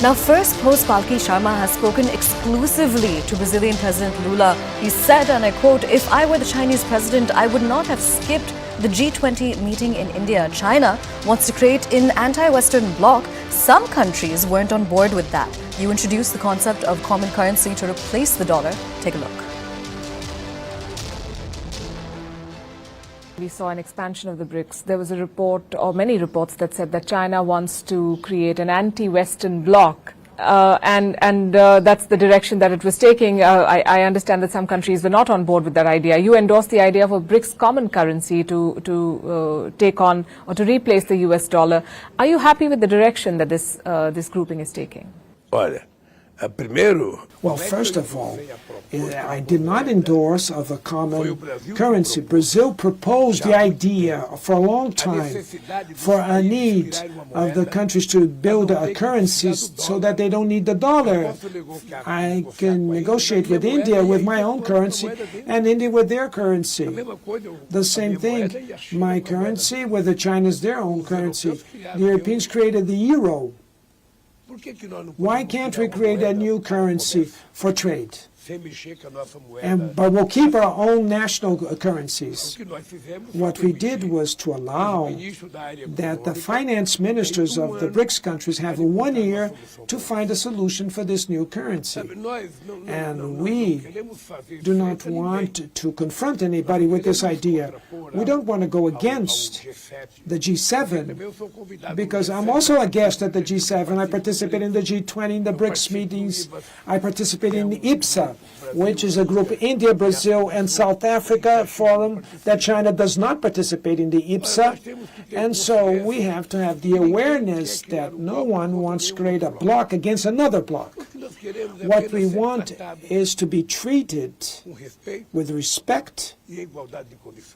Now, Firstpost Palki Sharma has spoken exclusively to Brazilian President Lula. He said, and I quote, "If I were the Chinese president, I would not have skipped the G20 meeting in India. China wants to create an anti-Western bloc. Some countries weren't on board with that. You introduced the concept of common currency to replace the dollar. Take a look." We saw an expansion of the Brics. There was a report, or many reports, that said that China wants to create an anti-Western bloc. And that's the direction that it was taking. I understand that some countries were not on board with that idea. You endorsed the idea of a Brics common currency to take on or to replace the US dollar. Are you happy with the direction that this grouping is taking? Well, first of all, I did not endorse of a common currency. Brazil proposed the idea for a long time for a need of the countries to build a currency so that they don't need the dollar. I can negotiate with India with my own currency and India with their currency. The same thing, my currency with the China's their own currency. The Europeans created the euro. Why can't we create a new currency for trade? But we'll keep our own national currencies. What we did was to allow that the finance ministers of the Brics countries have 1 year to find a solution for this new currency. And we do not want to confront anybody with this idea. We don't want to go against the G7, because I'm also a guest at the G7. I participate in the G20, in the Brics meetings. I participate in the IPSA, which is a group, India, Brazil, and South Africa forum, that China does not participate in the IPSA. And so we have to have the awareness that no one wants to create a bloc against another bloc. What we want is to be treated with respect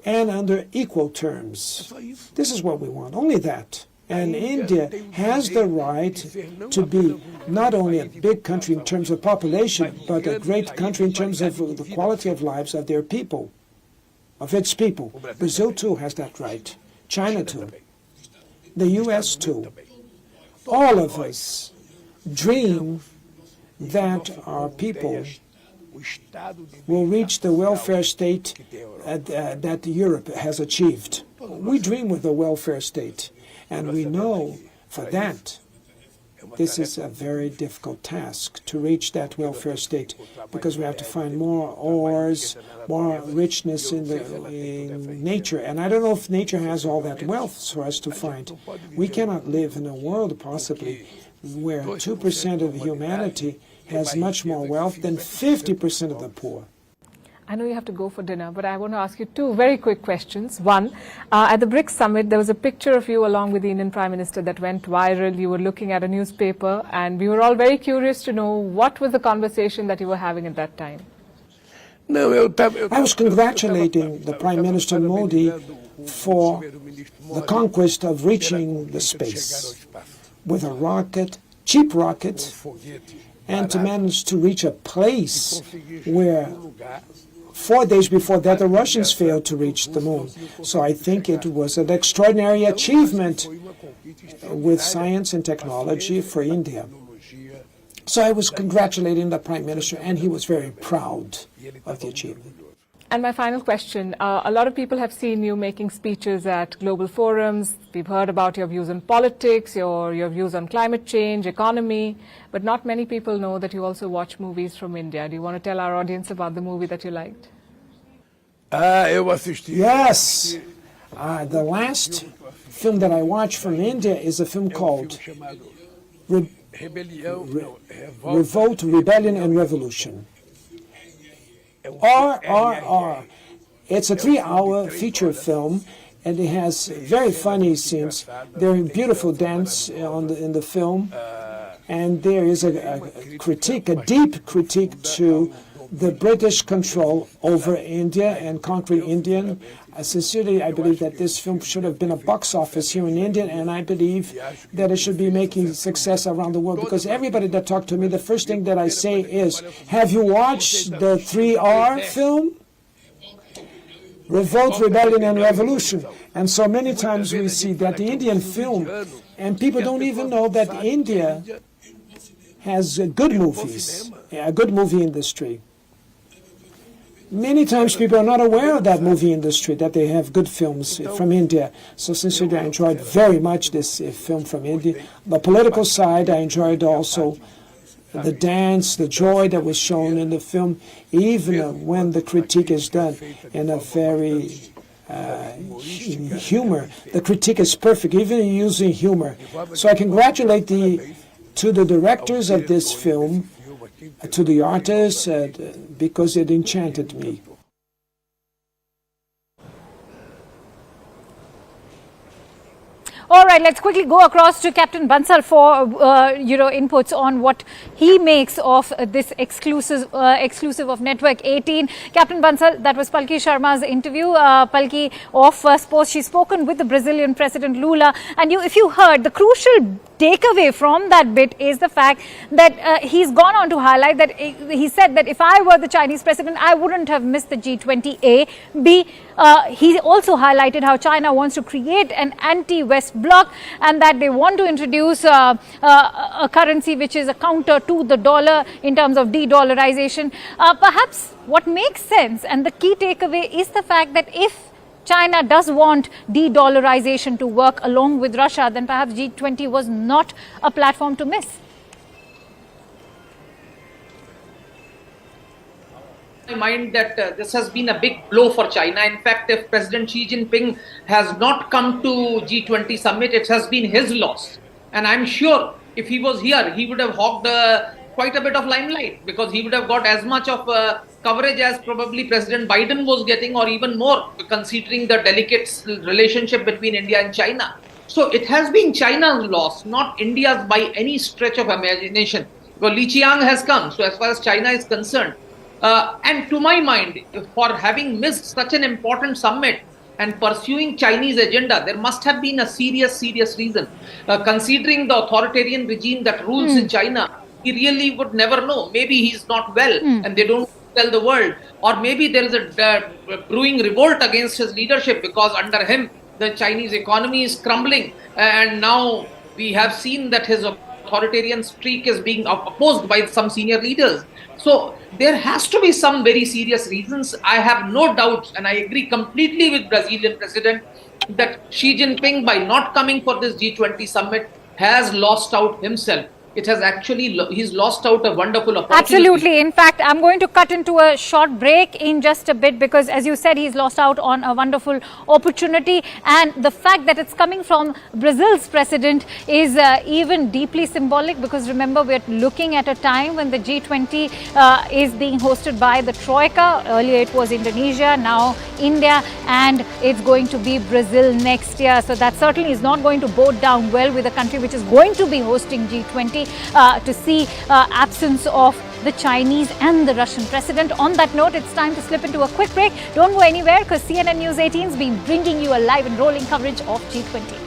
and under equal terms. This is what we want, only that. And India has the right to be not only a big country in terms of population, but a great country in terms of the quality of lives of their people, of its people. Brazil too has that right. China too. The US too. All of us dream that our people will reach the welfare state that Europe has achieved. We dream with a welfare state. And we know for that, this is a very difficult task to reach that welfare state, because we have to find more ores, more richness in nature. And I don't know if nature has all that wealth for us to find. We cannot live in a world, possibly, where 2% of humanity has much more wealth than 50% of the poor. I know you have to go for dinner, but I want to ask you two very quick questions. One, at the Brics Summit, there was a picture of you along with the Indian Prime Minister that went viral. You were looking at a newspaper, and we were all very curious to know what was the conversation that you were having at that time. I was congratulating the Prime Minister Modi for the conquest of reaching the space with a rocket, cheap rocket, and to manage to reach a place where 4 days before that, the Russians failed to reach the moon. So I think it was an extraordinary achievement with science and technology for India. So I was congratulating the Prime Minister, and he was very proud of the achievement. And my final question, a lot of people have seen you making speeches at global forums. We've heard about your views on politics, your views on climate change, economy, but not many people know that you also watch movies from India. Do you want to tell our audience about the movie that you liked? Yes. The last film that I watched from India is a film called Revolt, Rebellion, and Revolution. RRR. It's a 3-hour feature film, and it has very funny scenes. There's beautiful dance in the film, and there is a critique, a deep critique to the British control over India and conquering India. Sincerely, I believe that this film should have been a box office here in India, and I believe that it should be making success around the world, because everybody that talks to me, the first thing that I say is, have you watched the 3R film? Revolt, Rebellion, and Revolution. And so many times we see that the Indian film, and people don't even know that India has good movies, a good movie industry. Many times people are not aware of that movie industry, that they have good films from India. So sincerely, I enjoyed very much this film from India. The political side, I enjoyed also the dance, the joy that was shown in the film, even when the critique is done in a very humor. The critique is perfect, even using humor. So I congratulate to the directors of this film, to the artists, because it enchanted me. All right, let's quickly go across to Captain Bansal for inputs on what he makes of this exclusive of Network 18. Captain Bansal, that was Palki Sharma's interview. Palki of Firstpost, she's spoken with the Brazilian President Lula, and if you heard, the crucial takeaway from that bit is the fact that he's gone on to highlight that he said that if I were the Chinese president, I wouldn't have missed the G20. A. B. He also highlighted how China wants to create an anti-West bloc and that they want to introduce a currency which is a counter to the dollar in terms of de-dollarization. Perhaps what makes sense and the key takeaway is the fact that if China does want de-dollarization to work along with Russia, then perhaps G20 was not a platform to miss. My mind that this has been a big blow for China. In fact, if President Xi Jinping has not come to G20 Summit, it has been his loss. And I'm sure if he was here, he would have hogged quite a bit of limelight, because he would have got as much of coverage as probably President Biden was getting, or even more, considering the delicate relationship between India and China. So it has been China's loss, not India's by any stretch of imagination. Well, Li Qiang has come, so as far as China is concerned. And to my mind, for having missed such an important summit and pursuing Chinese agenda, there must have been a serious reason. Considering the authoritarian regime that rules in China, he really would never know. Maybe he's not well and they don't tell the world. Or maybe there is a brewing revolt against his leadership, because under him, the Chinese economy is crumbling. And now we have seen that his authoritarian streak is being opposed by some senior leaders. So there has to be some very serious reasons. I have no doubts, and I agree completely with Brazilian President that Xi Jinping, by not coming for this G20 summit, has lost out himself. It has actually, he's lost out a wonderful opportunity. Absolutely. In fact, I'm going to cut into a short break in just a bit, because as you said, he's lost out on a wonderful opportunity. And the fact that it's coming from Brazil's president is even deeply symbolic, because remember, we're looking at a time when the G20 is being hosted by the Troika. Earlier it was Indonesia, now India, and it's going to be Brazil next year. So that certainly is not going to bode down well with a country which is going to be hosting G20. To see absence of the Chinese and the Russian president. On that note, it's time to slip into a quick break. Don't go anywhere, because CNN News 18 has been bringing you a live and rolling coverage of G20.